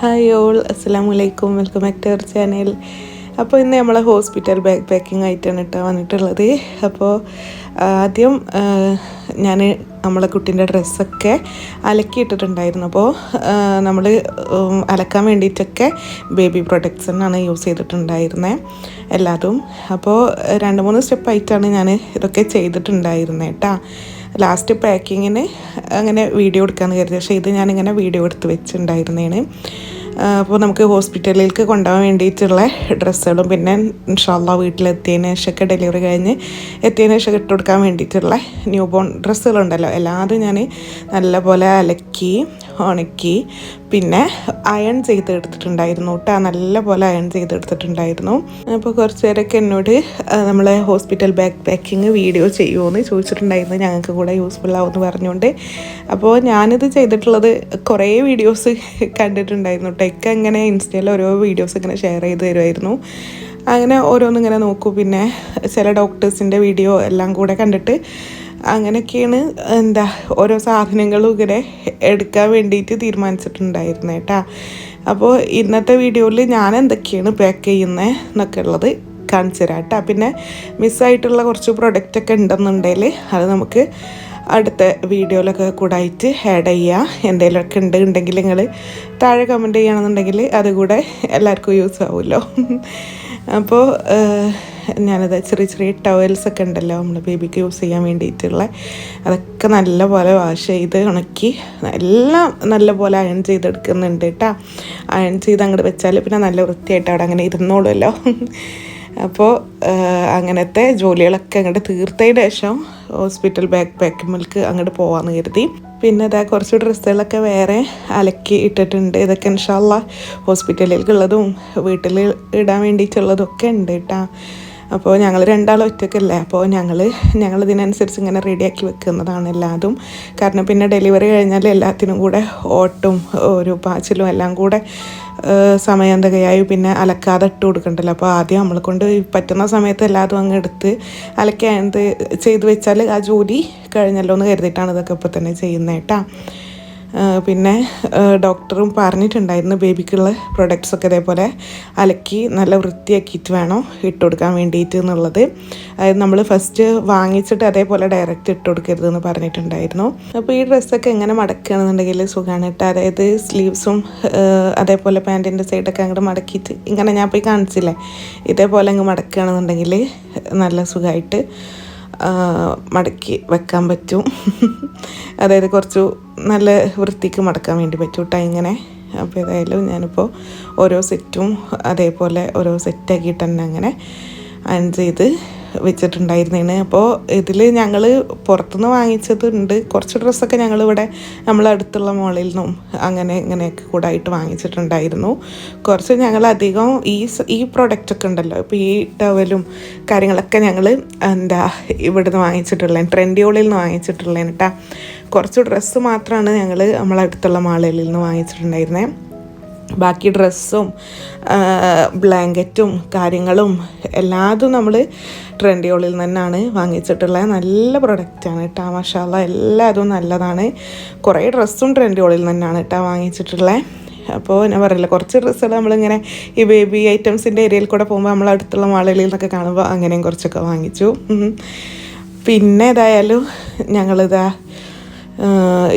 Hi all, അസ്സലാമു അലൈക്കും. Welcome back to our channel. അപ്പോൾ ഇന്ന് നമ്മൾ ഹോസ്പിറ്റൽ ബാഗ് പാക്കിംഗ് ആയിട്ടാണ് കേട്ടോ വന്നിട്ടുള്ളത്. അപ്പോൾ ആദ്യം ഞാൻ നമ്മളെ കുട്ടീൻ്റെ ഡ്രസ്സൊക്കെ അലക്കിയിട്ടിട്ടുണ്ടായിരുന്നു. അപ്പോൾ നമ്മൾ അലക്കാൻ വേണ്ടിയിട്ടൊക്കെ ബേബി പ്രൊഡക്ട്സ് തന്നെയാണ് യൂസ് ചെയ്തിട്ടുണ്ടായിരുന്നത് എല്ലാതും. അപ്പോൾ 2-3 സ്റ്റെപ്പായിട്ടാണ് ഞാൻ ഇതൊക്കെ ചെയ്തിട്ടുണ്ടായിരുന്നത് കേട്ടോ. ലാസ്റ്റ് പാക്കിങ്ങിന് അങ്ങനെ വീഡിയോ എടുക്കാമെന്ന് കരുതി, പക്ഷേ ഇത് ഞാനിങ്ങനെ വീഡിയോ എടുത്ത് വെച്ചിട്ടുണ്ടായിരുന്നതാണ്. അപ്പോൾ നമുക്ക് ഹോസ്പിറ്റലിലേക്ക് കൊണ്ടുപോകാൻ വേണ്ടിയിട്ടുള്ള ഡ്രസ്സുകളും പിന്നെ ഇൻഷാ അല്ലാഹ് വീട്ടിലെത്തിയതിന് ശേഷമൊക്കെ ഡെലിവറി കഴിഞ്ഞ് എത്തിയതിന് ശേഷം ഇട്ട് കൊടുക്കാൻ വേണ്ടിയിട്ടുള്ള ന്യൂ ബോൺ ഡ്രസ്സുകളുണ്ടല്ലോ, എല്ലാതും ഞാൻ നല്ലപോലെ അലക്കി ഉണക്കി പിന്നെ അയൺ ചെയ്തെടുത്തിട്ടുണ്ടായിരുന്നു കേട്ടോ. നല്ലപോലെ അയൺ ചെയ്തെടുത്തിട്ടുണ്ടായിരുന്നു. അപ്പോൾ കുറച്ച് പേരൊക്കെ എന്നോട് നമ്മളെ ഹോസ്പിറ്റൽ ബാഗ് പാക്കിങ് വീഡിയോ ചെയ്യുമോയെന്ന് ചോദിച്ചിട്ടുണ്ടായിരുന്നു, ഞങ്ങൾക്ക് കൂടെ യൂസ്ഫുൾ ആവുമെന്ന് പറഞ്ഞുകൊണ്ട്. അപ്പോൾ ഞാനിത് ചെയ്തിട്ടുള്ളത് കുറേ വീഡിയോസ് കണ്ടിട്ടുണ്ടായിരുന്നു കേട്ടോ. ഒക്കെ ഇങ്ങനെ ഇൻസ്റ്റയിൽ ഓരോ വീഡിയോസ് ഇങ്ങനെ ഷെയർ ചെയ്ത് തരുമായിരുന്നു. അങ്ങനെ ഓരോന്നിങ്ങനെ നോക്കൂ, പിന്നെ ചില ഡോക്ടേഴ്സിൻ്റെ വീഡിയോ എല്ലാം കൂടെ കണ്ടിട്ട് അങ്ങനെയൊക്കെയാണ് ഓരോ സാധനങ്ങളും ഇങ്ങനെ എടുക്കാൻ വേണ്ടിയിട്ട് തീരുമാനിച്ചിട്ടുണ്ടായിരുന്നത് കേട്ടോ. അപ്പോൾ ഇന്നത്തെ വീഡിയോയിൽ ഞാൻ എന്തൊക്കെയാണ് പാക്ക് ചെയ്യുന്നത് എന്നൊക്കെ ഉള്ളത് കാണിച്ചു തരാം കേട്ടോ. പിന്നെ മിസ്സായിട്ടുള്ള കുറച്ച് പ്രൊഡക്റ്റൊക്കെ ഉണ്ടെന്നുണ്ടെങ്കിൽ അത് നമുക്ക് അടുത്ത വീഡിയോയിലൊക്കെ കൂടെ ആയിട്ട് ആഡ് ചെയ്യുക. എന്തെങ്കിലുമൊക്കെ ഉണ്ടെങ്കിൽ നിങ്ങൾ താഴെ കമൻറ്റ് ചെയ്യുകയാണെന്നുണ്ടെങ്കിൽ അതുകൂടെ എല്ലാവർക്കും യൂസ് ആവുമല്ലോ. അപ്പോൾ ഞാനത് ചെറിയ ടവൽസൊക്കെ ഉണ്ടല്ലോ നമ്മൾ ബേബിക്ക് യൂസ് ചെയ്യാൻ വേണ്ടിയിട്ടുള്ള, അതൊക്കെ നല്ലപോലെ വാഷ് ചെയ്ത് ഉണക്കി എല്ലാം നല്ലപോലെ അയൺ ചെയ്തെടുക്കുന്നുണ്ട് കേട്ടോ. അയൺ ചെയ്ത് അങ്ങോട്ട് വെച്ചാൽ പിന്നെ നല്ല വൃത്തിയായിട്ട് അവിടെ അങ്ങനെ ഇരുന്നോളുമല്ലോ. അപ്പോൾ അങ്ങനത്തെ ജോലികളൊക്കെ അങ്ങോട്ട് തീർത്തതിന് ശേഷം ഹോസ്പിറ്റൽ ബാഗ് പാക്കിങ്ങിലേക്ക് അങ്ങോട്ട് പോകാമെന്ന് കരുതി. പിന്നെ ഇതാ കുറച്ച് ഡ്രസ്സുകളൊക്കെ വേറെ അലക്കി ഇട്ടിട്ടുണ്ട്. ഇതൊക്കെ ഇൻഷാ അല്ലാഹ് ഹോസ്പിറ്റലിലേക്കുള്ളതും വീട്ടിൽ ഇടാൻ വേണ്ടിയിട്ടുള്ളതും ഒക്കെ ഉണ്ട് കേട്ടോ. അപ്പോൾ ഞങ്ങൾ രണ്ടാളും ഒറ്റയ്ക്കല്ലേ, അപ്പോൾ ഞങ്ങൾ ഇതിനനുസരിച്ച് ഇങ്ങനെ റെഡിയാക്കി വെക്കുന്നതാണ് എല്ലാതും. കാരണം പിന്നെ ഡെലിവറി കഴിഞ്ഞാൽ എല്ലാത്തിനും കൂടെ ഓട്ടും ഒരു പാച്ചിലും എല്ലാം കൂടെ സമയം തികയായി പിന്നെ അലക്കാതെ ഇട്ട് കൊടുക്കണ്ടല്ലോ. അപ്പോൾ ആദ്യം നമ്മളെ കൊണ്ട് പറ്റുന്ന സമയത്ത് എല്ലാതും അങ്ങ് എടുത്ത് അലക്കി ചെയ്ത് വെച്ചാൽ ആ ജോലി കഴിഞ്ഞല്ലോ എന്ന് കരുതിയിട്ടാണ് ഇതൊക്കെ ഇപ്പോൾ തന്നെ ചെയ്യുന്നത് കേട്ടോ. പിന്നെ ഡോക്ടറും പറഞ്ഞിട്ടുണ്ടായിരുന്നു ബേബിക്കുള്ള പ്രൊഡക്ട്സൊക്കെ ഇതേപോലെ അലക്കി നല്ല വൃത്തിയാക്കിയിട്ട് വേണം ഇട്ട് കൊടുക്കാൻ വേണ്ടിയിട്ട് എന്നുള്ളത്. അതായത് നമ്മൾ ഫസ്റ്റ് വാങ്ങിച്ചിട്ട് അതേപോലെ ഡയറക്റ്റ് ഇട്ട് കൊടുക്കരുതെന്ന് പറഞ്ഞിട്ടുണ്ടായിരുന്നു. അപ്പോൾ ഈ ഡ്രസ്സൊക്കെ എങ്ങനെ മടക്കുകയാണെന്നുണ്ടെങ്കിൽ സുഖമാണ് കേട്ടോ. അതായത് സ്ലീവ്സും അതേപോലെ പാൻറ്റിൻ്റെ സൈഡൊക്കെ അങ്ങോട്ട് മടക്കിയിട്ട് ഇങ്ങനെ ഞാൻ പോയി കാണിച്ചില്ലേ, ഇതേപോലെ അങ്ങ് മടക്കുകയാണെന്നുണ്ടെങ്കിൽ നല്ല സുഖമായിട്ട് മടക്കി വെക്കാൻ പറ്റും. അതായത് കുറച്ച് നല്ല വൃത്തിക്ക് മടക്കാൻ വേണ്ടി പറ്റും കേട്ടോ ഇങ്ങനെ. അപ്പോൾ ഏതായാലും ഞാനിപ്പോൾ ഓരോ സെറ്റും അതേപോലെ ഓരോ സെറ്റാക്കിയിട്ട് തന്നെ അങ്ങനെ അയൺ ചെയ്ത് വെച്ചിട്ടുണ്ടായിരുന്നതാണ്. അപ്പോൾ ഇതിൽ ഞങ്ങൾ പുറത്തുനിന്ന് വാങ്ങിച്ചതുണ്ട്, കുറച്ച് ഡ്രസ്സൊക്കെ ഞങ്ങളിവിടെ നമ്മളടുത്തുള്ള മോളിൽ നിന്നും ഇങ്ങനെയൊക്കെ കൂടെ ആയിട്ട് വാങ്ങിച്ചിട്ടുണ്ടായിരുന്നു. കുറച്ച് ഞങ്ങളധികം ഈ പ്രൊഡക്റ്റൊക്കെ ഉണ്ടല്ലോ, ഇപ്പോൾ ഈ ടവലും കാര്യങ്ങളൊക്കെ ഞങ്ങൾ ഇവിടുന്ന് വാങ്ങിച്ചിട്ടുള്ളത്, ട്രെൻഡിയോളിൽ നിന്ന് വാങ്ങിച്ചിട്ടുള്ളതാണ് കേട്ടോ. കുറച്ച് ഡ്രസ്സ് മാത്രമാണ് ഞങ്ങൾ നമ്മളടുത്തുള്ള മാളിൽ നിന്ന് വാങ്ങിച്ചിട്ടുണ്ടായിരുന്നത്. ബാക്കി ഡ്രസ്സും ബ്ലാങ്കറ്റും കാര്യങ്ങളും എല്ലാതും നമ്മൾ ട്രെൻഡിയോളിൽ നിന്നാണ് വാങ്ങിച്ചിട്ടുള്ളത്. നല്ല പ്രൊഡക്റ്റാണ് കേട്ടോ, മാഷാ അല്ലാഹ് എല്ലാതും നല്ലതാണ്. കുറേ ഡ്രസ്സും ട്രെൻഡിയോളിൽ നിന്നാണ് കേട്ടോ വാങ്ങിച്ചിട്ടുള്ളത്. അപ്പോൾ ഞാൻ പറയില്ല, കുറച്ച് ഡ്രസ്സുകൾ നമ്മളിങ്ങനെ ഈ ബേബി ഐറ്റംസിൻ്റെ ഏരിയയിൽ കൂടെ പോകുമ്പോൾ നമ്മൾ അടുത്തുള്ള മാളുകളിൽ നിന്നൊക്കെ കാണുമ്പോൾ അങ്ങനെയും കുറച്ചൊക്കെ വാങ്ങിച്ചു. പിന്നെ ഏതായാലും ഞങ്ങളിതാ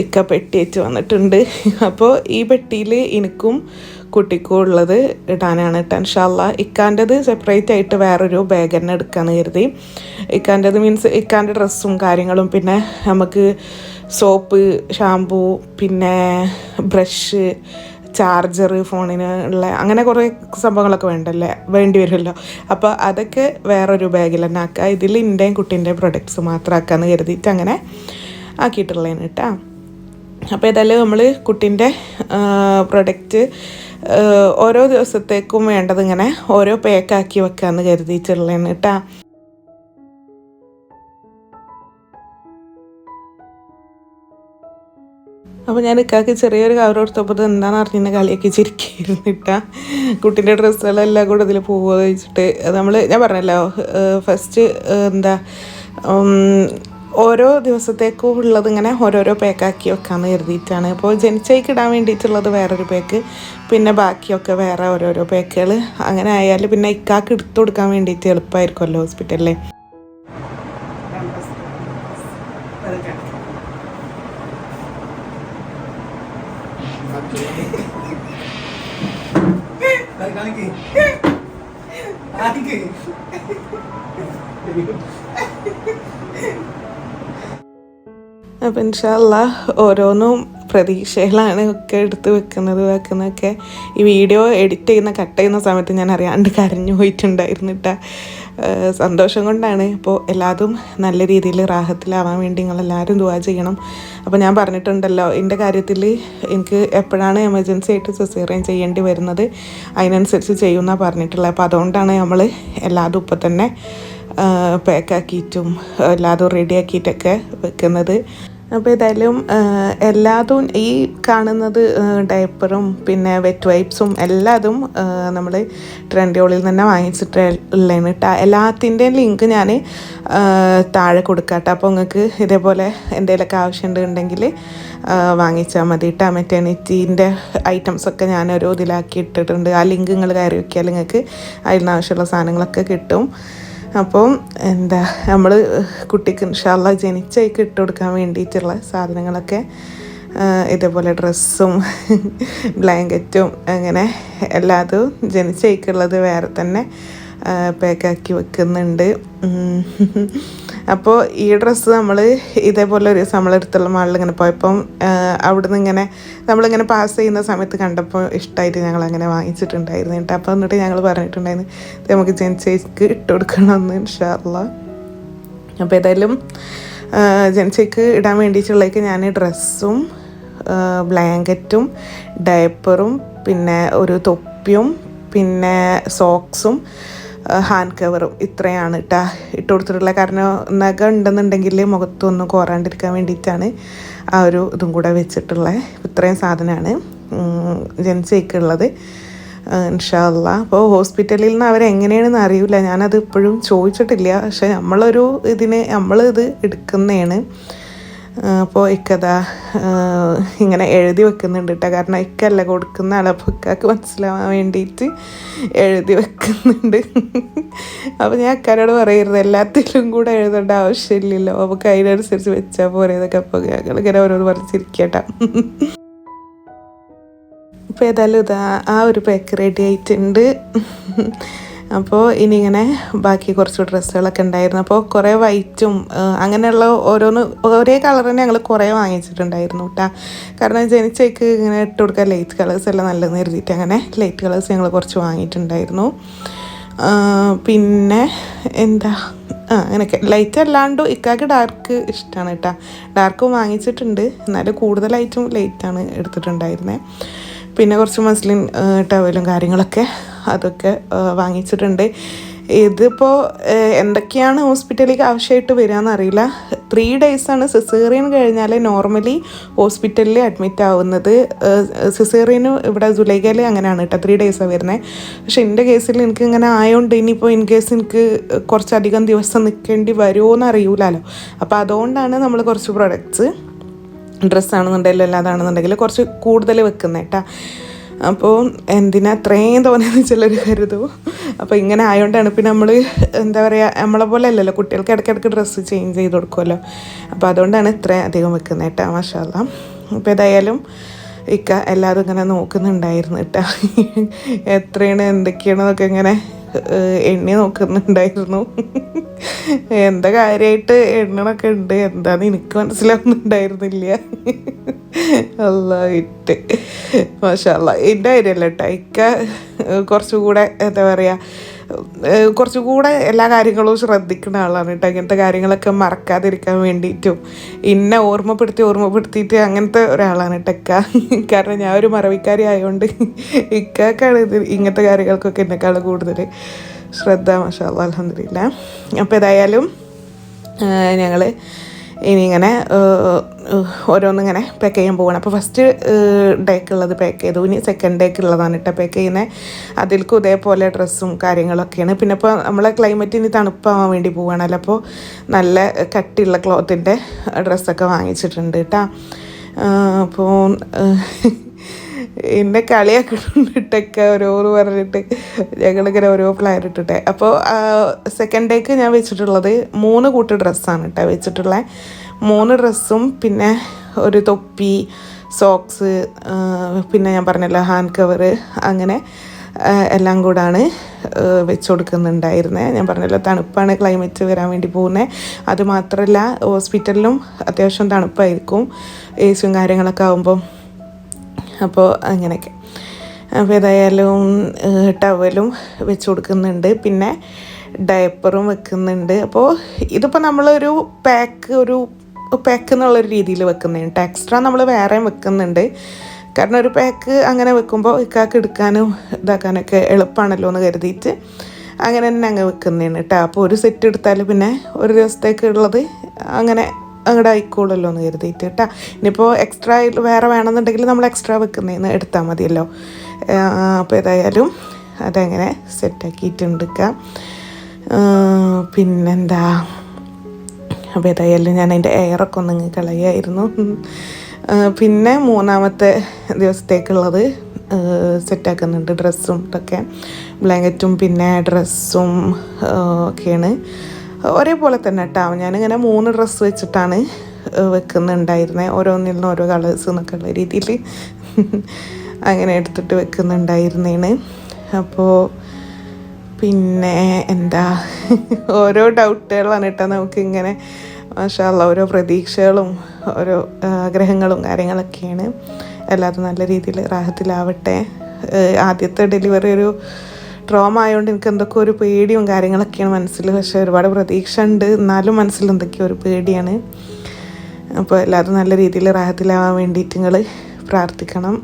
ഇക്ക പെട്ടിയേറ്റ് വന്നിട്ടുണ്ട്. അപ്പോൾ ഈ പെട്ടിയിൽ എനിക്കും കുട്ടിക്കും ഉള്ളത് ഇടാനാണ് കേട്ടോ. ഇൻഷാ അല്ലാഹ് ഇക്കാൻ്റെത് സെപ്പറേറ്റ് ആയിട്ട് വേറൊരു ബാഗ് തന്നെ എടുക്കാമെന്ന് കരുതി. ഇക്കാൻ്റെത് മീൻസ് ഇക്കാൻ്റെ ഡ്രസ്സും കാര്യങ്ങളും പിന്നെ നമുക്ക് സോപ്പ്, ഷാമ്പൂ, പിന്നെ ബ്രഷ്, ചാർജർ, ഫോണിന് ഉള്ള അങ്ങനെ കുറേ സംഭവങ്ങളൊക്കെ വേണ്ടി വരുമല്ലോ. അപ്പോൾ അതൊക്കെ വേറൊരു ബാഗിൽ തന്നെ ആക്കുക. ഇതിൽ എൻ്റെയും കുട്ടീൻ്റെയും പ്രൊഡക്ട്സ് മാത്രം ആക്കാമെന്ന് കരുതിയിട്ട് അങ്ങനെ ആക്കിയിട്ടുള്ളതാണ് കേട്ടോ. അപ്പോൾ ഏതായാലും നമ്മൾ കുട്ടീൻ്റെ പ്രൊഡക്റ്റ് ഓരോ ദിവസത്തേക്കും വേണ്ടത് ഇങ്ങനെ ഓരോ പാക്കാക്കി വെക്കാമെന്ന് കരുതിയിട്ടുള്ളതാണ് കേട്ടോ. അപ്പോൾ ഞാൻ ഇക്കാക്ക് ചെറിയൊരു കവർ കൊടുത്തപ്പോൾ എന്താണെന്ന് അറിഞ്ഞ കളിയാക്കി ചിരിക്കിരുന്നിട്ടാ. കുട്ടീൻ്റെ ഡ്രസ്സുകളെല്ലാം കൂടെ ഇതിൽ പോകുമെന്ന് വെച്ചിട്ട് ഞാൻ പറഞ്ഞല്ലോ ഫസ്റ്റ് ഓരോ ദിവസത്തേക്കും ഉള്ളത് ഇങ്ങനെ ഓരോരോ പാക്കാക്കി വെക്കാമെന്ന് കരുതിയിട്ടാണ്. അപ്പോൾ ജനിച്ചേക്ക് ഇടാൻ വേണ്ടിയിട്ടുള്ളത് വേറൊരു പാക്ക്, പിന്നെ ബാക്കിയൊക്കെ വേറെ ഓരോരോ പാക്കുകൾ. അങ്ങനെ ആയാൽ പിന്നെ ഇക്കാക്ക് എടുത്തു കൊടുക്കാൻ വേണ്ടിയിട്ട് എളുപ്പമായിരിക്കുമല്ലോ ഹോസ്പിറ്റലിൽ. അപ്പം ഇൻഷാ അല്ലാഹ് ഓരോന്നും പ്രതീക്ഷകളാണ് ഒക്കെ എടുത്ത് വെക്കുന്നതൊക്കെ. ഈ വീഡിയോ എഡിറ്റ് ചെയ്യുന്ന കട്ട് ചെയ്യുന്ന സമയത്ത് ഞാൻ അറിയാണ്ട് കരഞ്ഞു പോയിട്ടുണ്ടായിരുന്നിട്ട. സന്തോഷം കൊണ്ടാണ്. അപ്പോൾ എല്ലാതും നല്ല രീതിയിൽ റാഹത്തിലാവാൻ വേണ്ടി നിങ്ങളെല്ലാവരും ദുആ ചെയ്യണം. അപ്പോൾ ഞാൻ പറഞ്ഞിട്ടുണ്ടല്ലോ, എൻ്റെ കാര്യത്തിൽ എനിക്ക് എപ്പോഴാണ് എമർജൻസി ആയിട്ട് സിസേറിയൻ ചെയ്യേണ്ടി വരുന്നത് അതിനനുസരിച്ച് ചെയ്യുമെന്നാണ് പറഞ്ഞിട്ടുള്ളത്. അപ്പോൾ അതുകൊണ്ടാണ് നമ്മൾ എല്ലാതും ഇപ്പം തന്നെ പാക്കാക്കിയിട്ടും എല്ലാതും റെഡിയാക്കിയിട്ടൊക്കെ വെക്കുന്നത്. അപ്പോൾ ഏതായാലും എല്ലാതും ഈ കാണുന്നത് ഡയപ്പറും പിന്നെ വെറ്റ് വൈപ്സും എല്ലാതും നമ്മൾ ട്രെൻഡിയോളിൽ തന്നെ വാങ്ങിച്ചിട്ടുള്ളതാണ് കേട്ടോ. എല്ലാത്തിൻ്റെയും ലിങ്ക് ഞാൻ താഴെ കൊടുക്കാം കേട്ടോ. അപ്പോൾ നിങ്ങൾക്ക് ഇതേപോലെ എന്തെങ്കിലുമൊക്കെ ആവശ്യമുണ്ടെങ്കിൽ വാങ്ങിച്ചാൽ മതി കേട്ടോ. മെറ്റേണിറ്റീൻ്റെ ഐറ്റംസൊക്കെ ഞാനൊരു ഇതിലാക്കി ഇട്ടിട്ടുണ്ട്. ആ ലിങ്ക് നിങ്ങൾ കയറി വയ്ക്കിയാൽ നിങ്ങൾക്ക് അതിന് ആവശ്യമുള്ള സാധനങ്ങളൊക്കെ കിട്ടും. അപ്പം എന്താ നമ്മൾ കുട്ടിക്ക് ഇൻഷാ അല്ലാഹ് ജനിച്ചേക്ക് ഇട്ട് കൊടുക്കാൻ വേണ്ടിയിട്ടുള്ള സാധനങ്ങളൊക്കെ ഇതേപോലെ ഡ്രസ്സും ബ്ലാങ്കറ്റും അങ്ങനെ എല്ലാതും ജനിച്ചേക്കുള്ളത് വേറെ തന്നെ പാക്കാക്കി വെക്കുന്നുണ്ട്. അപ്പോൾ ഈ ഡ്രസ്സ് നമ്മൾ ഇതേപോലെ ഒരു നമ്മളെടുത്തുള്ള മാളിൽ ഇങ്ങനെ പോയപ്പം അവിടുന്ന് ഇങ്ങനെ നമ്മളിങ്ങനെ പാസ് ചെയ്യുന്ന സമയത്ത് കണ്ടപ്പോൾ ഇഷ്ടമായിട്ട് ഞങ്ങളങ്ങനെ വാങ്ങിച്ചിട്ടുണ്ടായിരുന്നു കേട്ടോ. അപ്പോൾ എന്നിട്ട് ഞങ്ങൾ പറഞ്ഞിട്ടുണ്ടായിരുന്നു നമുക്ക് ജനിച്ചേക്ക് ഇട്ട് കൊടുക്കണമെന്ന് ഇൻഷാ അല്ലാഹ്. അപ്പോൾ ഏതായാലും ജനിച്ചേക്ക് ഇടാൻ വേണ്ടിയിട്ടുള്ളേക്ക് ഞാൻ ഡ്രസ്സും ബ്ലാങ്കറ്റും ഡയപ്പറും പിന്നെ ഒരു തൊപ്പിയും പിന്നെ സോക്സും ഹാൻഡ് കവറും ഇത്രയാണ് കേട്ടോ ഇട്ട് കൊടുത്തിട്ടുള്ളത്. കാരണം നഖം ഉണ്ടെന്നുണ്ടെങ്കിൽ മുഖത്തൊന്നും കോറാണ്ടിരിക്കാൻ വേണ്ടിയിട്ടാണ് ആ ഒരു ഇതും കൂടെ വെച്ചിട്ടുള്ളത്. ഇത്രയും സാധനമാണ് ജനിച്ചേക്കുള്ളത് ഇൻഷാ അല്ലാഹ്. അപ്പോൾ ഹോസ്പിറ്റലിൽ നിന്ന് അവരെങ്ങനെയാണെന്ന് അറിയില്ല, ഞാനത് ഇപ്പോഴും ചോദിച്ചിട്ടില്ല. പക്ഷെ നമ്മളിത് എടുക്കുന്നതാണ്. അപ്പോൾ ഇക്കതാ ഇങ്ങനെ എഴുതി വെക്കുന്നുണ്ട് കേട്ടോ. കാരണം ഇക്കല്ല കൊടുക്കുന്ന ആൾ, അപ്പോൾ ഇക്കാക്ക് മനസ്സിലാവാൻ വേണ്ടിയിട്ട് എഴുതി വെക്കുന്നുണ്ട്. അപ്പോൾ ഞാൻ അക്കാരോട് പറയരുത് എല്ലാത്തിലും കൂടെ എഴുതേണ്ട ആവശ്യമില്ലല്ലോ, അപ്പോൾ അതിനനുസരിച്ച് വെച്ചാൽ പോരെ ഇതൊക്കെ. അപ്പോൾ ഞങ്ങൾ ഇങ്ങനെ ഓരോന്ന് പറഞ്ഞിരിക്കട്ടോ. ഇപ്പോൾ ഏതായാലും ഇതാ ആ ഒരു പാക്ക് റെഡി ആയിട്ടുണ്ട്. അപ്പോൾ ഇനി ഇങ്ങനെ ബാക്കി കുറച്ച് ഡ്രസ്സുകളൊക്കെ ഉണ്ടായിരുന്നു. അപ്പോൾ കുറേ വൈറ്റും അങ്ങനെയുള്ള ഒരേ കളർ തന്നെ ഞങ്ങൾ കുറേ വാങ്ങിച്ചിട്ടുണ്ടായിരുന്നു കേട്ടോ. കാരണം ജനിച്ചേക്ക് ഇങ്ങനെ ഇട്ട് കൊടുക്കാൻ ലൈറ്റ് കളേഴ്സ് എല്ലാം നല്ലതെന്ന് കരുതിയിട്ട് അങ്ങനെ ലൈറ്റ് കളേഴ്സ് ഞങ്ങൾ കുറച്ച് വാങ്ങിയിട്ടുണ്ടായിരുന്നു. പിന്നെ എന്താ അങ്ങനെയൊക്കെ ലൈറ്റ് അല്ലാണ്ടും ഇക്കാക്ക് ഡാർക്ക് ഇഷ്ടമാണ് കേട്ടോ. ഡാർക്കും വാങ്ങിച്ചിട്ടുണ്ട്, എന്നാലും കൂടുതലായിട്ടും ലൈറ്റാണ് എടുത്തിട്ടുണ്ടായിരുന്നത്. പിന്നെ കുറച്ച് മസ്ലിൻ ടവലും കാര്യങ്ങളൊക്കെ അതൊക്കെ വാങ്ങിച്ചിട്ടുണ്ട്. ഇതിപ്പോൾ എന്തൊക്കെയാണ് ഹോസ്പിറ്റലിലേക്ക് ആവശ്യമായിട്ട് വരികയെന്നറിയില്ല. 3 ഡേയ്സാണ് സിസേറിയൻ കഴിഞ്ഞാൽ നോർമലി ഹോസ്പിറ്റലിൽ അഡ്മിറ്റ് ആവുന്നത്. സിസേറിയന് ഇവിടെ ജുലൈഖയിൽ അങ്ങനെയാണ് കേട്ടോ, 3 ഡേയ്സാണ് വരുന്നത്. പക്ഷെ എൻ്റെ കേസിൽ എനിക്ക് ഇങ്ങനെ ആയതുകൊണ്ട് ഇനിയിപ്പോൾ ഇൻ കേസ് എനിക്ക് കുറച്ചധികം ദിവസം നിൽക്കേണ്ടി വരുമോ എന്ന് അറിയില്ലല്ലോ. അപ്പോൾ അതുകൊണ്ടാണ് നമ്മൾ കുറച്ച് പ്രൊഡക്ട്സ് ഡ്രസ്സാണെന്നുണ്ടെങ്കിലും അല്ലാതാണെന്നുണ്ടെങ്കിൽ കുറച്ച് കൂടുതൽ വെക്കുന്നത് കേട്ടോ. അപ്പോൾ എന്തിനാ അത്രയും തോന്നിയെന്ന് ചിലർ കരുതും. അപ്പോൾ ഇങ്ങനെ ആയതുകൊണ്ടാണ്. പിന്നെ നമ്മൾ എന്താ പറയുക, നമ്മളെ പോലെ അല്ലല്ലോ, കുട്ടികൾക്ക് ഇടയ്ക്കിടയ്ക്ക് ഡ്രസ്സ് ചേഞ്ച് ചെയ്ത് കൊടുക്കുമല്ലോ. അപ്പോൾ അതുകൊണ്ടാണ് ഇത്രയും അധികം വെക്കുന്നത് കേട്ടോ. മാഷാ അല്ലാഹ്. അപ്പോൾ ഏതായാലും ഇക്ക എല്ലാതും ഇങ്ങനെ നോക്കുന്നുണ്ടായിരുന്നു കേട്ടോ. എത്രയാണ് എന്തൊക്കെയാണെന്നൊക്കെ ഇങ്ങനെ എണ്ണി നോക്കുന്നുണ്ടായിരുന്നു. എന്താ കാര്യമായിട്ട് എണ്ണണൊക്കെ ഉണ്ട്, എന്താന്ന് എനിക്ക് മനസ്സിലാവുന്നുണ്ടായിരുന്നില്ല. അല്ലായിട്ട് മാഷാ അല്ലാഹ്. എൻ്റെ കാര്യമല്ല കേട്ടോ, ഇക്ക കുറച്ചുകൂടെ എന്താ പറയുക, കുറച്ചുകൂടെ എല്ലാ കാര്യങ്ങളും ശ്രദ്ധിക്കുന്ന ആളാണ് കേട്ടോ. അങ്ങനത്തെ കാര്യങ്ങളൊക്കെ മറക്കാതിരിക്കാൻ വേണ്ടിയിട്ടും ഇന്നെ ഓർമ്മപ്പെടുത്തിയിട്ട് അങ്ങനത്തെ ഒരാളാണ് കേട്ടോ ഇക്ക. കാരണം ഞാൻ ഒരു മറവിക്കാരി ആയതുകൊണ്ട് ഇക്കാക്കാണ് ഇങ്ങനത്തെ കാര്യങ്ങൾക്കൊക്കെ എന്നെക്കാൾ കൂടുതൽ ശ്രദ്ധ. മാഷാ അല്ലാഹ്, അൽഹംദുലില്ലാ. അപ്പോൾ ഏതായാലും ഞങ്ങൾ ഇനി ഇങ്ങനെ ഓരോന്നിങ്ങനെ പാക്ക് ചെയ്യാൻ പോവുകയാണ്. അപ്പോൾ ഫസ്റ്റ് ഡേക്കുള്ളത് പാക്ക് ചെയ്തു. ഇനി സെക്കൻഡ് ഡേക്കുള്ളതാണ് കേട്ടോ പാക്ക് ചെയ്യുന്നത്. അതിൽക്കും ഇതേപോലെ ഡ്രസ്സും കാര്യങ്ങളൊക്കെയാണ്. പിന്നെ ഇപ്പോൾ നമ്മളെ ക്ലൈമറ്റ് ഇനി തണുപ്പാവാൻ വേണ്ടി പോവുകയാണല്ലോ, അപ്പോൾ നല്ല കട്ടിയുള്ള ക്ലോത്തിൻ്റെ ഡ്രസ്സൊക്കെ വാങ്ങിച്ചിട്ടുണ്ട് കേട്ടോ. അപ്പോൾ എന്നെ കളിയാക്കിട്ടൊക്കെ ഓരോന്ന് പറഞ്ഞിട്ട് ഞങ്ങളിങ്ങനെ ഓരോ പ്ലാൻ ഇട്ടിട്ടെ. അപ്പോൾ സെക്കൻഡ് ഡേക്ക് ഞാൻ വെച്ചിട്ടുള്ളത് 3 കൂട്ട് ഡ്രസ്സാണ് കേട്ടോ വെച്ചിട്ടുള്ളത്. 3 ഡ്രസ്സും പിന്നെ ഒരു തൊപ്പി, സോക്സ്, പിന്നെ ഞാൻ പറഞ്ഞല്ലോ ഹാൻഡ് കവറ്, അങ്ങനെ എല്ലാം കൂടാണ് വെച്ച് കൊടുക്കുന്നുണ്ടായിരുന്നത്. ഞാൻ പറഞ്ഞല്ലോ തണുപ്പാണ് ക്ലൈമറ്റ് വരാൻ വേണ്ടി പോകുന്നത്. അതുമാത്രമല്ല ഹോസ്പിറ്റലിലും അത്യാവശ്യം തണുപ്പായിരിക്കും ഏസിയും കാര്യങ്ങളൊക്കെ ആകുമ്പം. അപ്പോൾ അങ്ങനെയൊക്കെ. അപ്പോൾ ഏതായാലും ടവലും വെച്ച് കൊടുക്കുന്നുണ്ട്, പിന്നെ ഡയപ്പറും വെക്കുന്നുണ്ട്. അപ്പോൾ ഇതിപ്പോൾ നമ്മളൊരു പാക്ക് എന്നുള്ളൊരു രീതിയിൽ വെക്കുന്നുണ്ട്. എക്സ്ട്രാ നമ്മൾ വേറെയും വെക്കുന്നുണ്ട്. കാരണം ഒരു പാക്ക് അങ്ങനെ വെക്കുമ്പോൾ ഇക്കാക്ക് എടുക്കാനും ഇതാക്കാനൊക്കെ എളുപ്പമാണല്ലോ എന്ന് കരുതിയിട്ട് അങ്ങനെ തന്നെ അങ്ങ് വെക്കുന്നതാണ് കേട്ടോ. അപ്പോൾ ഒരു സെറ്റ് എടുത്താൽ പിന്നെ ഒരു ദിവസത്തേക്കുള്ളത് അങ്ങനെ അങ്ങോട്ട് ആയിക്കോളല്ലോ എന്ന് കരുതിയിട്ട് കേട്ടോ. ഇനിയിപ്പോൾ എക്സ്ട്രാ വേറെ വേണമെന്നുണ്ടെങ്കിൽ നമ്മൾ എക്സ്ട്രാ വെക്കുന്നതിന് എടുത്താൽ മതിയല്ലോ. അപ്പോൾ ഏതായാലും അതങ്ങനെ സെറ്റാക്കിയിട്ടുണ്ട്. പിന്നെന്താ, അപ്പോൾ ഏതായാലും ഞാൻ അതിൻ്റെ എയറൊക്കെ ഒന്ന് കളയായിരുന്നു. പിന്നെ 3-ാമത്തെ ദിവസത്തേക്കുള്ളത് സെറ്റാക്കുന്നുണ്ട്. ഡ്രസ്സും ഇതൊക്കെ, ബ്ലാങ്കറ്റും പിന്നെ ഡ്രസ്സും ഒക്കെയാണ് ഒരേപോലെ തന്നെ കേട്ടോ. ഞാനിങ്ങനെ 3 ഡ്രസ്സ് വെച്ചിട്ടാണ് വെക്കുന്നുണ്ടായിരുന്നത്. ഓരോന്നിൽ നിന്ന് ഓരോ കളേഴ്സ് എന്നൊക്കെ ഉള്ള രീതിയിൽ അങ്ങനെ എടുത്തിട്ട് വെക്കുന്നുണ്ടായിരുന്നേന്. അപ്പോൾ പിന്നെ എന്താ, ഓരോ ഡൗട്ടുകളാണ് കേട്ടോ നമുക്കിങ്ങനെ. മാഷാ അല്ലാഹ്, ഓരോ പ്രതീക്ഷകളും ഓരോ ആഗ്രഹങ്ങളും കാര്യങ്ങളൊക്കെയാണ്. എല്ലാതും നല്ല രീതിയിൽ റാഹത്തിലാവട്ടെ. ആദ്യത്തെ ഡെലിവറി ഒരു ട്രോമ ആയതുകൊണ്ട് എനിക്ക് എന്തൊക്കെ ഒരു പേടിയും കാര്യങ്ങളൊക്കെയാണ് മനസ്സിൽ. പക്ഷേ ഒരുപാട് പ്രതീക്ഷ ഉണ്ട്, എന്നാലും മനസ്സിൽ എന്തൊക്കെയോ ഒരു പേടിയാണ്. അപ്പോൾ എല്ലാവരും നല്ല രീതിയിൽ റാഹത്തിലാവാൻ വേണ്ടിയിട്ട് നിങ്ങൾ പ്രാർത്ഥിക്കണം.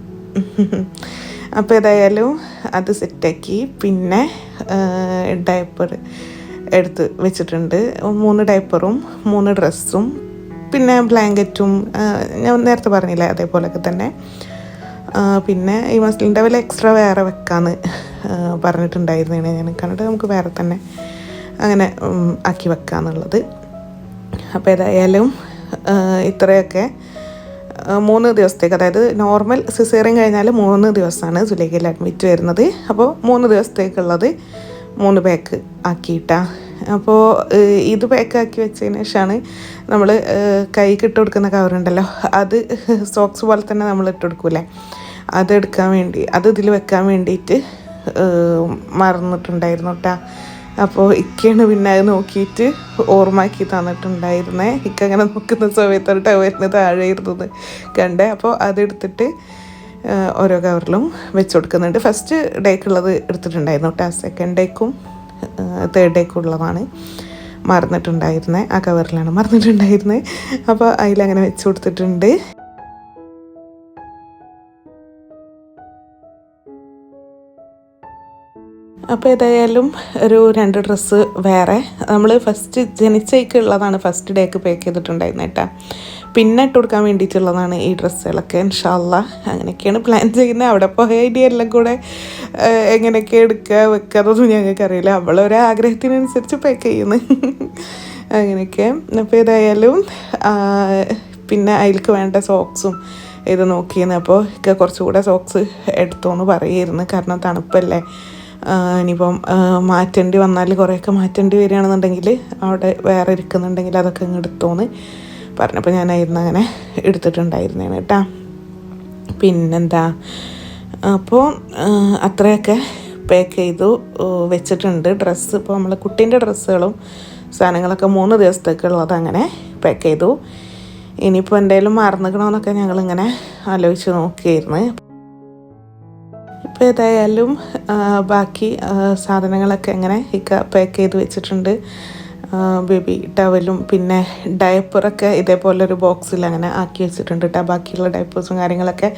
അപ്പോൾ ഏതായാലും അത് സെറ്റാക്കി. പിന്നെ ഡയപ്പർ എടുത്ത് വെച്ചിട്ടുണ്ട്. 3 ഡയപ്പറും 3 ഡ്രസ്സും പിന്നെ ബ്ലാങ്കറ്റും ഞാൻ നേരത്തെ പറഞ്ഞില്ലേ അതേപോലെയൊക്കെ തന്നെ. പിന്നെ ഈ മസ്ലിൻ ടവൽ എക്സ്ട്രാ വേറെ വെക്കാമെന്ന് പറഞ്ഞിട്ടുണ്ടായിരുന്നേ ഞാൻ കണ്ടിട്ട്, നമുക്ക് വേറെ തന്നെ അങ്ങനെ ആക്കി വെക്കാമെന്നുള്ളത്. അപ്പോൾ ഏതായാലും ഇത്രയൊക്കെ 3 ദിവസത്തേക്ക്, അതായത് നോർമൽ സിസേറിയൻ കഴിഞ്ഞാൽ 3 ദിവസമാണ് സുലൈഖയിൽ അഡ്മിറ്റ് വരുന്നത്. അപ്പോൾ 3 ദിവസത്തേക്കുള്ളത് 3 പാക്ക് ആക്കിയിട്ടാണ്. അപ്പോൾ ഇത് പാക്കാക്കി വെച്ചതിന് ശേഷമാണ് നമ്മൾ കൈക്ക് ഇട്ട് കൊടുക്കുന്ന കവറുണ്ടല്ലോ, അത് സോക്സ് പോലെ തന്നെ നമ്മൾ ഇട്ട് കൊടുക്കൂലേ, അതെടുക്കാൻ വേണ്ടി അത് ഇതിൽ വെക്കാൻ വേണ്ടിയിട്ട് മറന്നിട്ടുണ്ടായിരുന്നു കേട്ടോ. അപ്പോൾ ഇക്കയാണ് പിന്നെ അത് നോക്കിയിട്ട് ഓർമ്മയാക്കി തന്നിട്ടുണ്ടായിരുന്നേ. ഇക്ക അങ്ങനെ നോക്കുന്ന സമയത്താണ് ടവലിന് താഴെ ഇരുന്നത് കണ്ടേ. അപ്പോൾ അതെടുത്തിട്ട് ഓരോ കവറിലും വെച്ച് കൊടുക്കുന്നുണ്ട്. ഫസ്റ്റ് ഡേക്കുള്ളത് എടുത്തിട്ടുണ്ടായിരുന്നു കേട്ടോ. സെക്കൻഡ് ഡേക്കും തേർഡ് ഡേക്കും ഉള്ളതാണ് മറന്നിട്ടുണ്ടായിരുന്നത്. ആ കവറിലാണ് മറന്നിട്ടുണ്ടായിരുന്നത്. അപ്പോൾ അതിലങ്ങനെ വെച്ച് കൊടുത്തിട്ടുണ്ട്. അപ്പോൾ ഏതായാലും ഒരു 2 ഡ്രസ്സ് വേറെ നമ്മൾ ഫസ്റ്റ് ജനിച്ചേക്കുള്ളതാണ് ഫസ്റ്റ് ഡേക്ക് പാക്ക് ചെയ്തിട്ടുണ്ടായിരുന്നത് കേട്ടോ. പിന്നെ ഇട്ട് കൊടുക്കാൻ വേണ്ടിയിട്ടുള്ളതാണ് ഈ ഡ്രസ്സുകളൊക്കെ. ഇൻഷാ അല്ലാഹ് അങ്ങനെയൊക്കെയാണ് പ്ലാൻ ചെയ്യുന്നത്. അവിടെ പോയ ഐഡിയ എല്ലാം കൂടെ എങ്ങനെയൊക്കെ എടുക്കുക വെക്കുക അതൊന്നും ഞങ്ങൾക്കറിയില്ല. അവളൊരു ആഗ്രഹത്തിനനുസരിച്ച് പാക്ക് ചെയ്യുന്നു അങ്ങനെയൊക്കെ. അപ്പോൾ ഏതായാലും പിന്നെ അതിലേക്ക് വേണ്ട സോക്സും ഇത് നോക്കിയിരുന്നു. അപ്പോൾ കുറച്ചുകൂടെ സോക്സ് എടുത്തോന്ന് പറയുമായിരുന്നു, കാരണം തണുപ്പല്ലേ. ഇനിയിപ്പം മാറ്റേണ്ടി വന്നാൽ കുറേയൊക്കെ മാറ്റേണ്ടി വരികയാണെന്നുണ്ടെങ്കിൽ അവിടെ വേറെ ഇരിക്കുന്നുണ്ടെങ്കിൽ അതൊക്കെ അങ്ങ് എടുത്തോന്ന് പറഞ്ഞപ്പോൾ ഞാനായിരുന്നു അങ്ങനെ എടുത്തിട്ടുണ്ടായിരുന്നേന് കേട്ടോ. പിന്നെന്താ, അപ്പോൾ അത്രയൊക്കെ പാക്ക് ചെയ്തു വെച്ചിട്ടുണ്ട്. ഡ്രസ്സ് ഇപ്പോൾ നമ്മൾ കുട്ടീൻ്റെ ഡ്രസ്സുകളും സാധനങ്ങളൊക്കെ 3 ദിവസത്തേക്കുള്ളത് അങ്ങനെ പാക്ക് ചെയ്തു. ഇനിയിപ്പോൾ എന്തെങ്കിലും മറന്നിക്കണമെന്നൊക്കെ ഞങ്ങളിങ്ങനെ ആലോചിച്ച് നോക്കിയായിരുന്നു. ഇപ്പോൾ ഏതായാലും ബാക്കി സാധനങ്ങളൊക്കെ ഇങ്ങനെ പാക്ക് ചെയ്ത് വെച്ചിട്ടുണ്ട്. ബേബി ടവലും പിന്നെ ഡയപ്പറൊക്കെ ഇതേപോലെ ഒരു ബോക്സിൽ അങ്ങനെ ആക്കി വെച്ചിട്ടുണ്ട് കേട്ടോ. ബാക്കിയുള്ള ഡയപ്പേഴ്സും കാര്യങ്ങളൊക്കെ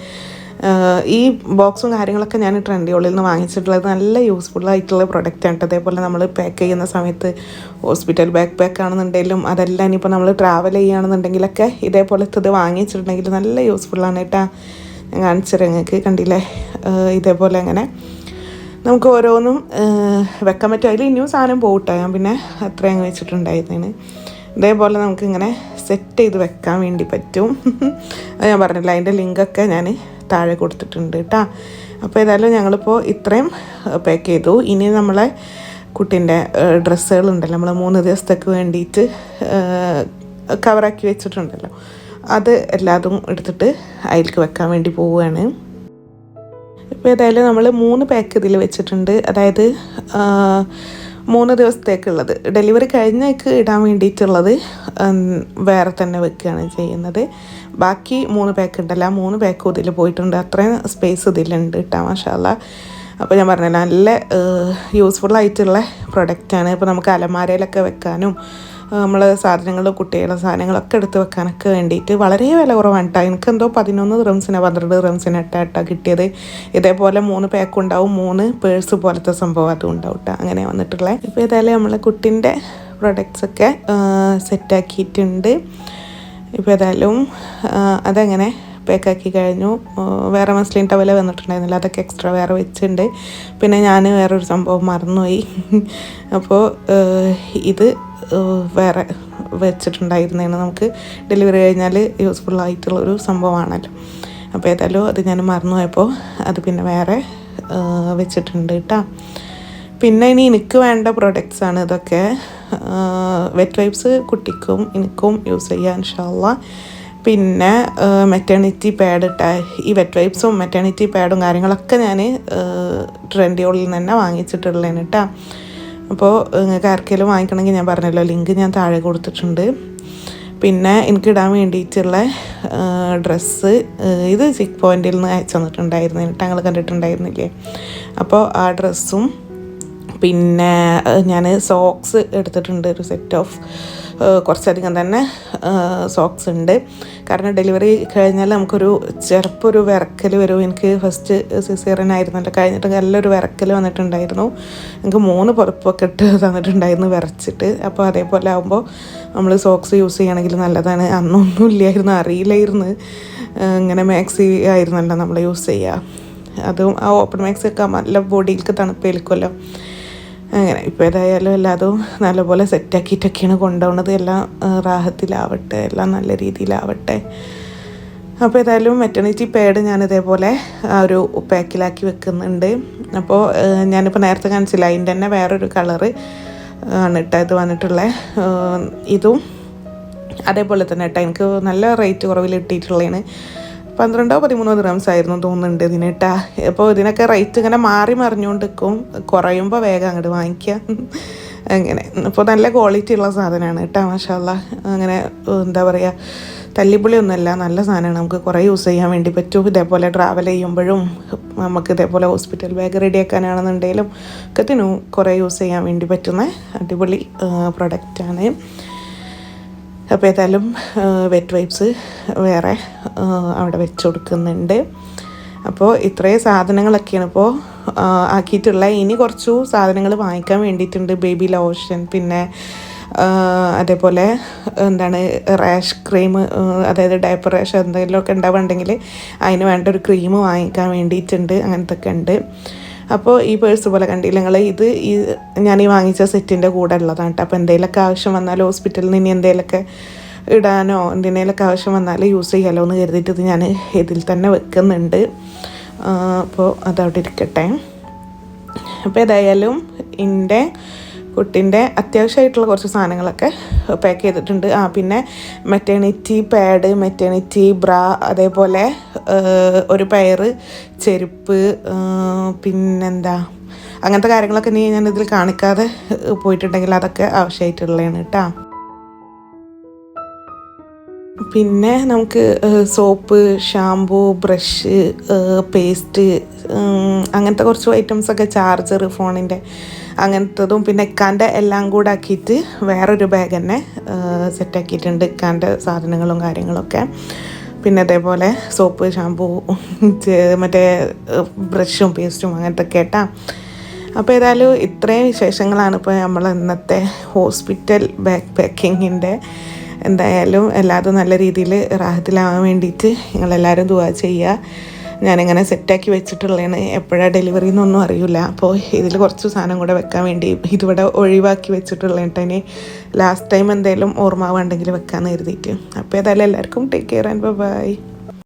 ഈ ബോക്സും കാര്യങ്ങളൊക്കെ ഞാൻ ട്രെൻഡിയോളിൽ നിന്ന് വാങ്ങിച്ചിട്ടുള്ളത് നല്ല യൂസ്ഫുള്ളായിട്ടുള്ള പ്രൊഡക്റ്റാണ്. അതേപോലെ നമ്മൾ പാക്ക് ചെയ്യുന്ന സമയത്ത് ഹോസ്പിറ്റൽ ബാക്ക് പാക്ക് ആണെന്നുണ്ടെങ്കിലും അതെല്ലാം ഇനിയിപ്പോൾ നമ്മൾ ട്രാവൽ ചെയ്യുകയാണെന്നുണ്ടെങ്കിലൊക്കെ ഇതേപോലത്തെ ഇത് വാങ്ങിച്ചിട്ടുണ്ടെങ്കിൽ നല്ല യൂസ്ഫുള്ളാണ് കേട്ടോ. ഞാൻ കാണിച്ചുതരാം നിങ്ങൾക്ക്, കണ്ടില്ലേ? ഇതേപോലെ അങ്ങനെ നമുക്ക് ഓരോന്നും വെക്കാൻ പറ്റും. അതിൽ ഇനിയും സാധനം പോകട്ടോ, ഞാൻ പിന്നെ അത്ര അങ്ങ് വെച്ചിട്ടുണ്ടായിരുന്നേന്. ഇതേപോലെ നമുക്കിങ്ങനെ സെറ്റ് ചെയ്ത് വെക്കാൻ വേണ്ടി പറ്റും. അത് ഞാൻ പറഞ്ഞില്ല, അതിൻ്റെ ലിങ്കൊക്കെ ഞാൻ താഴെ കൊടുത്തിട്ടുണ്ട് കേട്ടോ. അപ്പോൾ ഏതായാലും ഞങ്ങളിപ്പോൾ ഇത്രയും പാക്ക് ചെയ്തു. ഇനി നമ്മളെ കുട്ടീൻ്റെ ഡ്രസ്സുകളുണ്ടല്ലോ, നമ്മൾ 3 ദിവസത്തേക്ക് വേണ്ടിയിട്ട് കവറാക്കി വെച്ചിട്ടുണ്ടല്ലോ, അത് എല്ലാതും എടുത്തിട്ട് അതിലേക്ക് വെക്കാൻ വേണ്ടി പോവുകയാണ്. ഇപ്പോൾ ഏതായാലും നമ്മൾ 3 പാക്ക് ഇതിൽ വെച്ചിട്ടുണ്ട്. അതായത് 3 ദിവസത്തേക്കുള്ളത്. ഡെലിവറി കഴിഞ്ഞേക്ക് ഇടാൻ വേണ്ടിയിട്ടുള്ളത് വേറെ തന്നെ വെക്കുകയാണ് ചെയ്യുന്നത്. ബാക്കി 3 പാക്ക് ഉണ്ടല്ലോ, ആ 3 പാക്കും ഇതിൽ പോയിട്ടുണ്ട്. അത്രയും സ്പേസ് ഇതിലുണ്ട് കേട്ടോ, മാഷാഅല്ലാഹ്. അപ്പോൾ ഞാൻ പറഞ്ഞല്ലോ, നല്ല യൂസ്ഫുള്ളായിട്ടുള്ള പ്രൊഡക്റ്റാണ്. ഇപ്പോൾ നമുക്ക് അലമാരയിലൊക്കെ വെക്കാനും നമ്മൾ സാധനങ്ങൾ, കുട്ടികളുടെ സാധനങ്ങളൊക്കെ എടുത്ത് വെക്കാനൊക്കെ വേണ്ടിയിട്ട് വളരെ വില കുറവാണ് കേട്ടോ. എനിക്കെന്തോ 11 ദിർഹംസിനോ 12 ദിർഹംസിനോ ഇട്ടാ കിട്ടിയത്. ഇതേപോലെ 3 പാക്ക് ഉണ്ടാവും, 3 പേഴ്സ് പോലത്തെ സംഭവം അതും ഉണ്ടാവും കേട്ടോ. അങ്ങനെ വന്നിട്ടുള്ളത്. ഇപ്പോൾ ഏതായാലും നമ്മളെ കുട്ടീൻ്റെ പ്രൊഡക്ട്സൊക്കെ സെറ്റാക്കിയിട്ടുണ്ട്. ഇപ്പോൾ ഏതായാലും അതങ്ങനെ പാക്കാക്കി കഴിഞ്ഞു. വേറെ മസ്ലിൻ ടവൽ വന്നിട്ടുണ്ടായിരുന്നില്ല, അതൊക്കെ എക്സ്ട്രാ വേറെ വെച്ചിട്ടുണ്ട്. പിന്നെ ഞാൻ വേറൊരു സംഭവം മറന്നുപോയി. അപ്പോൾ ഇത് വേറെ വെച്ചിട്ടുണ്ടായിരുന്നതാണ്. നമുക്ക് ഡെലിവറി കഴിഞ്ഞാൽ യൂസ്ഫുള്ളായിട്ടുള്ളൊരു സംഭവമാണല്ലോ. അപ്പോൾ ഏതായാലും അത് ഞാൻ മറന്നുപോയപ്പോൾ അത് പിന്നെ വേറെ വെച്ചിട്ടുണ്ട് കേട്ടോ. പിന്നെ ഇനി എനിക്ക് വേണ്ട പ്രൊഡക്ട്സാണ് ഇതൊക്കെ. വെറ്റ് വൈപ്സ് കുട്ടിക്കും എനിക്കും യൂസ് ചെയ്യാം ഇൻഷാ അല്ലാഹ്. പിന്നെ മെറ്റേണിറ്റി പാഡ് ഇട്ട ഈ വെറ്റ് വൈപ്സും മെറ്റേണിറ്റി പാഡും കാര്യങ്ങളൊക്കെ ഞാൻ ട്രെൻഡിയോളിൽ നിന്ന് തന്നെ വാങ്ങിച്ചിട്ടുള്ളതാണ് കേട്ടോ. അപ്പോൾ നിങ്ങൾക്ക് ആർക്കെങ്കിലും വാങ്ങിക്കണമെങ്കിൽ ഞാൻ പറഞ്ഞല്ലോ, ലിങ്ക് ഞാൻ താഴെ കൊടുത്തിട്ടുണ്ട്. പിന്നെ എനിക്കിടാൻ വേണ്ടിയിട്ടുള്ള ഡ്രസ്സ് ഇത് ചിക്ക് പോയിൻറ്റിൽ നിന്ന് അയച്ചു തന്നിട്ടുണ്ടായിരുന്നു, ഞങ്ങൾ കണ്ടിട്ടുണ്ടായിരുന്നില്ലേ. അപ്പോൾ ആ ഡ്രസ്സും പിന്നെ ഞാൻ സോക്സ് എടുത്തിട്ടുണ്ട്, ഒരു സെറ്റ് ഓഫ് കുറച്ചധികം തന്നെ സോക്സ് ഉണ്ട്. കാരണം ഡെലിവറി കഴിഞ്ഞാൽ നമുക്കൊരു ചിലപ്പോൾ ഒരു വിറക്കൽ വരും. എനിക്ക് ഫസ്റ്റ് സിസേറിയൻ ആയിരുന്നല്ലോ, കഴിഞ്ഞിട്ട് നല്ലൊരു വിറക്കൽ വന്നിട്ടുണ്ടായിരുന്നു. എനിക്ക് 3 പുറപ്പൊക്കെ ഇട്ട് തന്നിട്ടുണ്ടായിരുന്നു വിറച്ചിട്ട്. അപ്പോൾ അതേപോലെ ആകുമ്പോൾ നമ്മൾ സോക്സ് യൂസ് ചെയ്യുകയാണെങ്കിൽ നല്ലതാണ്. അന്നൊന്നും ഇല്ലായിരുന്നു, അറിയില്ലായിരുന്നു. ഇങ്ങനെ മാക്സി ആയിരുന്നല്ലോ നമ്മൾ യൂസ് ചെയ്യുക. അതും ആ ഓപ്പൺ മാക്സി ഒക്കെ നല്ല ബോഡിയിലേക്ക് തണുപ്പേൽക്കുമല്ലോ. അങ്ങനെ ഇപ്പോൾ ഏതായാലും എല്ലാതും നല്ലപോലെ സെറ്റാക്കിയിട്ടൊക്കെയാണ് കൊണ്ടുപോകുന്നത്. എല്ലാം റാഹത്തിലാവട്ടെ, എല്ലാം നല്ല രീതിയിലാവട്ടെ. അപ്പോൾ ഏതായാലും മെറ്റർണിറ്റി പാഡ് ഞാനിതേപോലെ ആ ഒരു പാക്കിലാക്കി വെക്കുന്നുണ്ട്. അപ്പോൾ ഞാനിപ്പോൾ നേരത്തെ കാണിച്ചില്ല, അതിൻ്റെ തന്നെ വേറൊരു കളറ് ആണ് കേട്ടോ ഇത് വന്നിട്ടുള്ളത്. ഇതും അതേപോലെ തന്നെ കേട്ടോ, എനിക്ക് നല്ല റേറ്റ് കുറവിൽ കിട്ടിയിട്ടുള്ളതാണ്. 12-13 ദിർഹംസ് ആയിരുന്നു തോന്നുന്നുണ്ട് ഇതിന് കേട്ടോ. അപ്പോൾ ഇതിനൊക്കെ റേറ്റ് ഇങ്ങനെ മാറി മറിഞ്ഞുകൊണ്ട് നിൽക്കും, കുറയുമ്പോൾ വേഗം അങ്ങോട്ട് വാങ്ങിക്കുക അങ്ങനെ. അപ്പോൾ നല്ല ക്വാളിറ്റി ഉള്ള സാധനമാണ് കേട്ടോ, മാഷാഅല്ലാഹ്. അങ്ങനെ എന്താ പറയുക, തല്ലിപ്പൊളിയൊന്നുമല്ല, നല്ല സാധനമാണ്. നമുക്ക് കുറേ യൂസ് ചെയ്യാൻ വേണ്ടി പറ്റും. ഇതേപോലെ ട്രാവൽ ചെയ്യുമ്പോഴും നമുക്ക് ഇതേപോലെ ഹോസ്പിറ്റൽ ബാഗ് റെഡിയാക്കാനാണെന്നുണ്ടെങ്കിലും ഒക്കത്തിനും കുറേ യൂസ് ചെയ്യാൻ വേണ്ടി പറ്റുന്ന അടിപൊളി പ്രൊഡക്റ്റാണ്. അപ്പോൾ ഏതായാലും വെറ്റ് വൈപ്സ് വേറെ അവിടെ വെച്ച് കൊടുക്കുന്നുണ്ട്. അപ്പോൾ ഇത്രയും സാധനങ്ങളൊക്കെയാണ് ഇപ്പോൾ ആക്കിയിട്ടുള്ള. ഇനി കുറച്ചു സാധനങ്ങൾ വാങ്ങിക്കാൻ വേണ്ടിയിട്ടുണ്ട്. ബേബി ലോഷൻ, പിന്നെ അതേപോലെ എന്താണ് റാഷ് ക്രീം, അതായത് ഡയപ്പർ റാഷ് എന്തെങ്കിലുമൊക്കെ ഉണ്ടാവുകയുണ്ടെങ്കിൽ അതിന് വേണ്ട ഒരു ക്രീം വാങ്ങിക്കാൻ വേണ്ടിയിട്ടുണ്ട്. അങ്ങനത്തെ ഒക്കെ ഉണ്ട്. അപ്പോൾ ഈ പേഴ്സ് പോലെ കണ്ടില്ല നിങ്ങൾ, ഇത് ഞാൻ ഈ വാങ്ങിച്ച സെറ്റിൻ്റെ കൂടെ ഉള്ളതാണ് കേട്ടോ. അപ്പോൾ എന്തെങ്കിലുമൊക്കെ ആവശ്യം വന്നാൽ ഹോസ്പിറ്റലിൽ നിന്ന് ഇനി എന്തെങ്കിലുമൊക്കെ ഇടാനോ എന്തിനേലൊക്കെ ആവശ്യം വന്നാൽ യൂസ് ചെയ്യാമല്ലോ എന്ന് കരുതിയിട്ട് ഇത് ഞാൻ ഇതിൽ തന്നെ വെക്കുന്നുണ്ട്. അപ്പോൾ അതവിടെ ഇരിക്കട്ടെ. അപ്പോൾ ഏതായാലും എൻ്റെ കുട്ടീൻ്റെ അത്യാവശ്യമായിട്ടുള്ള കുറച്ച് സാധനങ്ങളൊക്കെ പാക്ക് ചെയ്തിട്ടുണ്ട്. പിന്നെ മെറ്റേണിറ്റി പാഡ്, മെറ്റേണിറ്റി ബ്രാ, അതേപോലെ ഒരു പയറ് ചെരുപ്പ്, പിന്നെന്താ അങ്ങനത്തെ കാര്യങ്ങളൊക്കെ നീ ഞാൻ ഇതിൽ കാണിക്കാതെ പോയിട്ടുണ്ടെങ്കിൽ അതൊക്കെ ആവശ്യമായിട്ടുള്ളതാണ് കേട്ടോ. പിന്നെ നമുക്ക് സോപ്പ്, ഷാമ്പൂ, ബ്രഷ്, പേസ്റ്റ്, അങ്ങനത്തെ കുറച്ച് ഐറ്റംസൊക്കെ, ചാർജർ ഫോണിൻ്റെ അങ്ങനത്തതും, പിന്നെ ഇക്കാൻ്റെ എല്ലാം കൂടെ ആക്കിയിട്ട് വേറൊരു ബാഗ് തന്നെ സെറ്റാക്കിയിട്ടുണ്ട്, ഇക്കാൻ്റെ സാധനങ്ങളും കാര്യങ്ങളൊക്കെ. പിന്നെ അതേപോലെ സോപ്പ് ഷാമ്പൂ മറ്റേ ബ്രഷും പേസ്റ്റും അങ്ങനത്തെ കേട്ടാ. അപ്പോൾ ഏതായാലും ഇത്രയും വിശേഷങ്ങളാണ് ഇപ്പോൾ നമ്മൾ ഇന്നത്തെ ഹോസ്പിറ്റൽ ബാക്ക് പാക്കിങ്ങിൻ്റെ. എന്തായാലും എല്ലാതും നല്ല രീതിയിൽ റാഹത്തിലാവാൻ വേണ്ടിയിട്ട് നിങ്ങളെല്ലാവരും ദുആ ചെയ്യുക. ഞാനിങ്ങനെ സെറ്റാക്കി വെച്ചിട്ടുള്ളതാണ്. എപ്പോഴാണ് ഡെലിവറി എന്നൊന്നും അറിയില്ല. അപ്പോൾ ഇതിൽ കുറച്ച് സാധനം കൂടെ വെക്കാൻ വേണ്ടി ഇതിവിടെ ഒഴിവാക്കി വെച്ചിട്ടുള്ളതാണ്. ഇനി ലാസ്റ്റ് ടൈം എന്തെങ്കിലും ഓർമ്മ വേണ്ടെങ്കിൽ വെക്കാമെന്ന് കരുതിയിട്ട്. അപ്പോൾ ഏതായാലും എല്ലാവർക്കും ടേക്ക് കെയർ ആൻഡ് ബൈ.